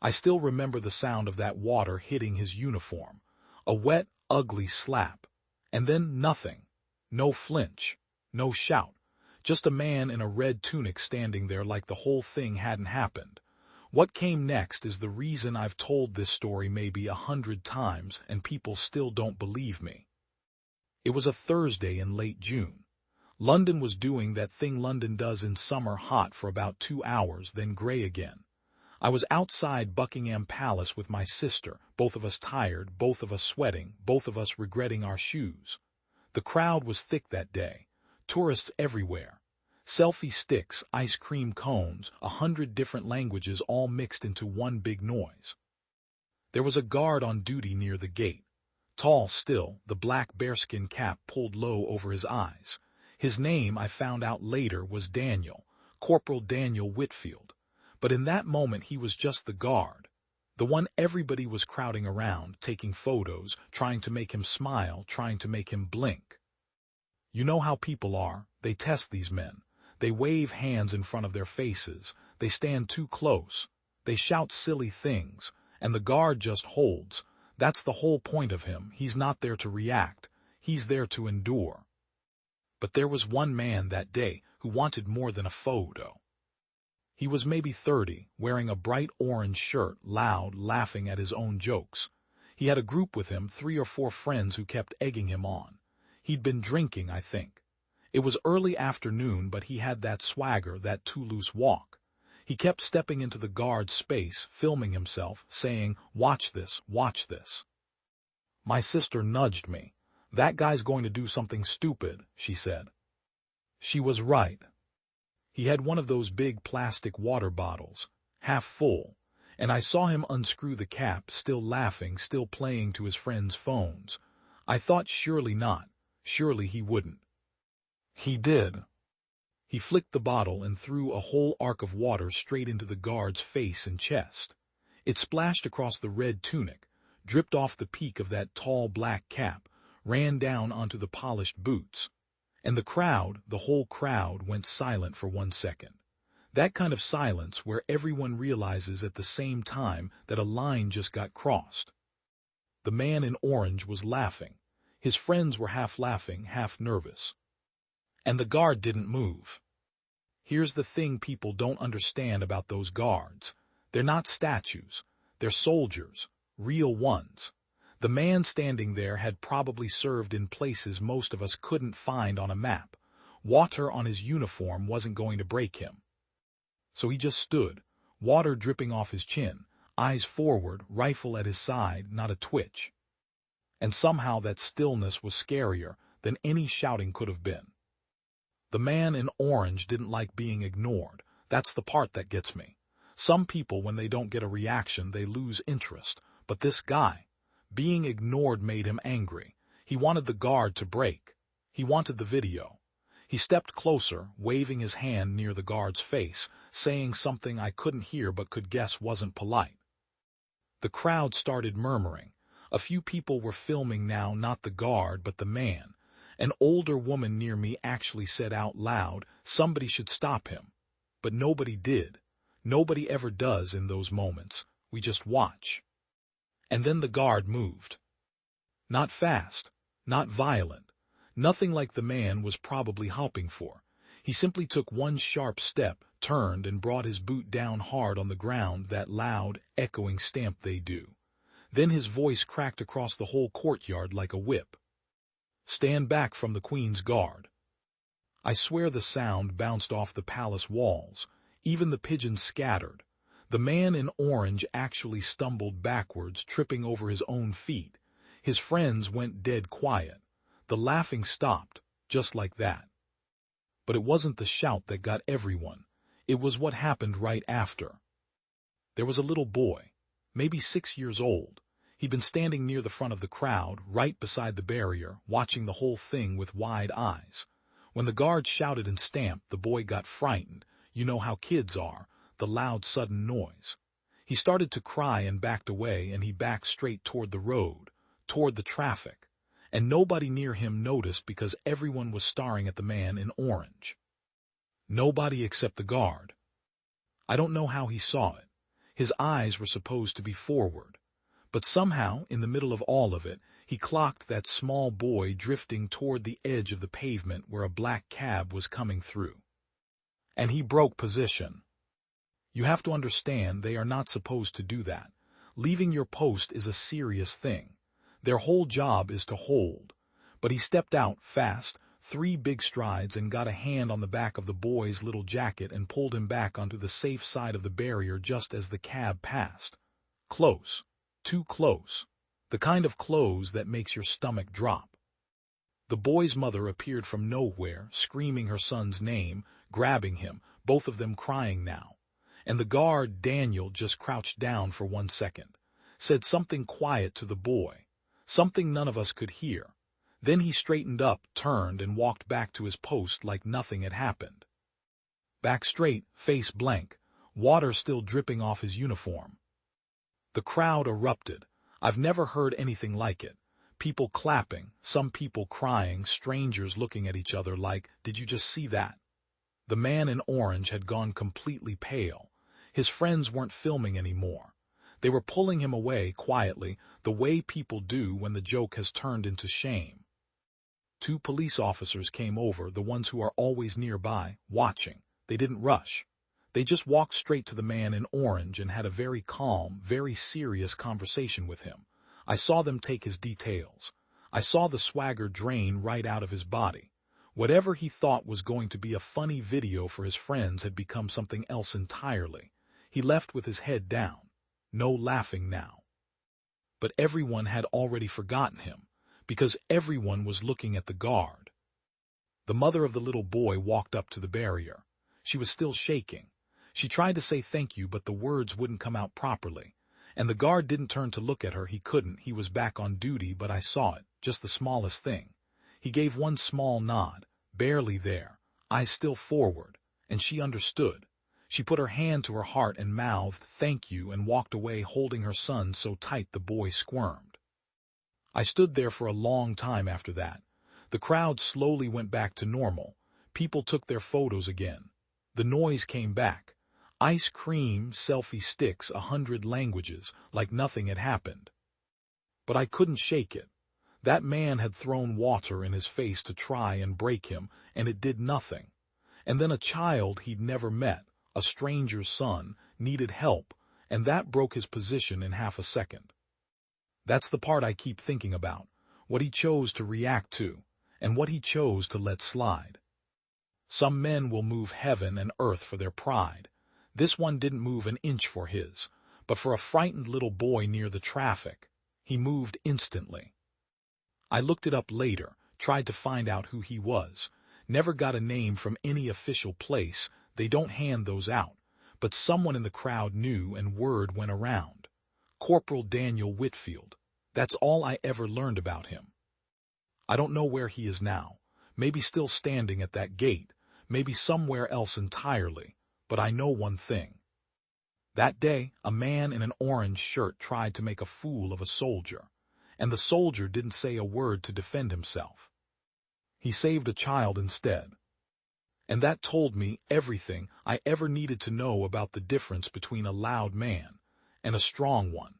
I still remember the sound of that water hitting his uniform. A wet, ugly slap. And then nothing. No flinch. No shout. Just a man in a red tunic standing there like the whole thing hadn't happened. What came next is the reason I've told this story maybe 100 times and people still don't believe me. It was a Thursday in late June. London was doing that thing London does in summer, hot for about 2 hours, then gray again. I was outside Buckingham Palace with my sister, both of us tired, both of us sweating, both of us regretting our shoes. The crowd was thick that day. Tourists everywhere. Selfie sticks, ice cream cones, 100 different languages all mixed into one big noise. There was a guard on duty near the gate. Tall still, the black bearskin cap pulled low over his eyes. His name, I found out later, was Daniel, Corporal Daniel Whitfield. But in that moment he was just the guard. The one everybody was crowding around, taking photos, trying to make him smile, trying to make him blink. You know how people are, they test these men. They wave hands in front of their faces, they stand too close, they shout silly things, and the guard just holds. That's the whole point of him. He's not there to react, he's there to endure. But there was one man that day who wanted more than a photo. He was maybe 30, wearing a bright orange shirt, loud, laughing at his own jokes. He had a group with him, 3 or 4 friends who kept egging him on. He'd been drinking, I think. It was early afternoon, but he had that swagger, that Toulouse walk. He kept stepping into the guard's space, filming himself, saying, "Watch this, watch this." My sister nudged me. "That guy's going to do something stupid," she said. She was right. He had one of those big plastic water bottles, half full, and I saw him unscrew the cap, still laughing, still playing to his friends' phones. I thought surely not, surely he wouldn't. He did. He flicked the bottle and threw a whole arc of water straight into the guard's face and chest. It splashed across the red tunic, dripped off the peak of that tall black cap, ran down onto the polished boots. And the crowd, the whole crowd, went silent for 1 second. That kind of silence where everyone realizes at the same time that a line just got crossed. The man in orange was laughing. His friends were half laughing, half nervous. And the guard didn't move. Here's the thing people don't understand about those guards. They're not statues. They're soldiers, real ones. The man standing there had probably served in places most of us couldn't find on a map. Water on his uniform wasn't going to break him. So he just stood, water dripping off his chin, eyes forward, rifle at his side, not a twitch. And somehow that stillness was scarier than any shouting could have been. The man in orange didn't like being ignored. That's the part that gets me. Some people, when they don't get a reaction, they lose interest. But this guy, being ignored made him angry. He wanted the guard to break. He wanted the video. He stepped closer, waving his hand near the guard's face, saying something I couldn't hear but could guess wasn't polite. The crowd started murmuring. A few people were filming now, not the guard, but the man. An older woman near me actually said out loud, "Somebody should stop him." But nobody did. Nobody ever does in those moments. We just watch. And then the guard moved. Not fast, not violent, nothing like the man was probably hoping for. He simply took one sharp step, turned, and brought his boot down hard on the ground, that loud, echoing stamp they do. Then his voice cracked across the whole courtyard like a whip. "Stand back from the Queen's Guard." I swear the sound bounced off the palace walls. Even the pigeons scattered. The man in orange actually stumbled backwards, tripping over his own feet. His friends went dead quiet. The laughing stopped, just like that. But it wasn't the shout that got everyone. It was what happened right after. There was a little boy, maybe 6 years old. He'd been standing near the front of the crowd, right beside the barrier, watching the whole thing with wide eyes. When the guard shouted and stamped, the boy got frightened. You know how kids are, the loud sudden noise. He started to cry and backed away, and he backed straight toward the road, toward the traffic. And nobody near him noticed because everyone was staring at the man in orange. Nobody except the guard. I don't know how he saw it. His eyes were supposed to be forward. But somehow, in the middle of all of it, he clocked that small boy drifting toward the edge of the pavement where a black cab was coming through. And he broke position. You have to understand they are not supposed to do that. Leaving your post is a serious thing. Their whole job is to hold. But he stepped out fast, 3 big strides, and got a hand on the back of the boy's little jacket and pulled him back onto the safe side of the barrier just as the cab passed. Close. Too close. The kind of close that makes your stomach drop. The boy's mother appeared from nowhere, screaming her son's name, grabbing him, both of them crying now. And the guard, Daniel, just crouched down for 1 second, said something quiet to the boy, something none of us could hear. Then he straightened up, turned, and walked back to his post like nothing had happened. Back straight, face blank, water still dripping off his uniform. The crowd erupted. I've never heard anything like it. People clapping, some people crying, strangers looking at each other like, "Did you just see that?" The man in orange had gone completely pale. His friends weren't filming anymore. They were pulling him away quietly, the way people do when the joke has turned into shame. 2 police officers came over, the ones who are always nearby, watching. They didn't rush. They just walked straight to the man in orange and had a very calm, very serious conversation with him. I saw them take his details. I saw the swagger drain right out of his body. Whatever he thought was going to be a funny video for his friends had become something else entirely. He left with his head down. No laughing now. But everyone had already forgotten him, because everyone was looking at the guard. The mother of the little boy walked up to the barrier. She was still shaking. She tried to say thank you, but the words wouldn't come out properly. And the guard didn't turn to look at her. He couldn't. He was back on duty, but I saw it, just the smallest thing. He gave one small nod, barely there, eyes still forward, and she understood. She put her hand to her heart and mouthed, "Thank you," and walked away holding her son so tight the boy squirmed. I stood there for a long time after that. The crowd slowly went back to normal. People took their photos again. The noise came back. Ice cream, selfie sticks, 100 languages, like nothing had happened. But I couldn't shake it. That man had thrown water in his face to try and break him, and it did nothing. And then a child he'd never met, a stranger's son, needed help, and that broke his position in half a second. That's the part I keep thinking about, what he chose to react to, and what he chose to let slide. Some men will move heaven and earth for their pride. This one didn't move an inch for his, but for a frightened little boy near the traffic, he moved instantly. I looked it up later, tried to find out who he was. Never got a name from any official place, they don't hand those out, but someone in the crowd knew and word went around. Corporal Daniel Whitfield. That's all I ever learned about him. I don't know where he is now, maybe still standing at that gate, maybe somewhere else entirely, but I know one thing. That day, a man in an orange shirt tried to make a fool of a soldier, and the soldier didn't say a word to defend himself. He saved a child instead. And that told me everything I ever needed to know about the difference between a loud man and a strong one.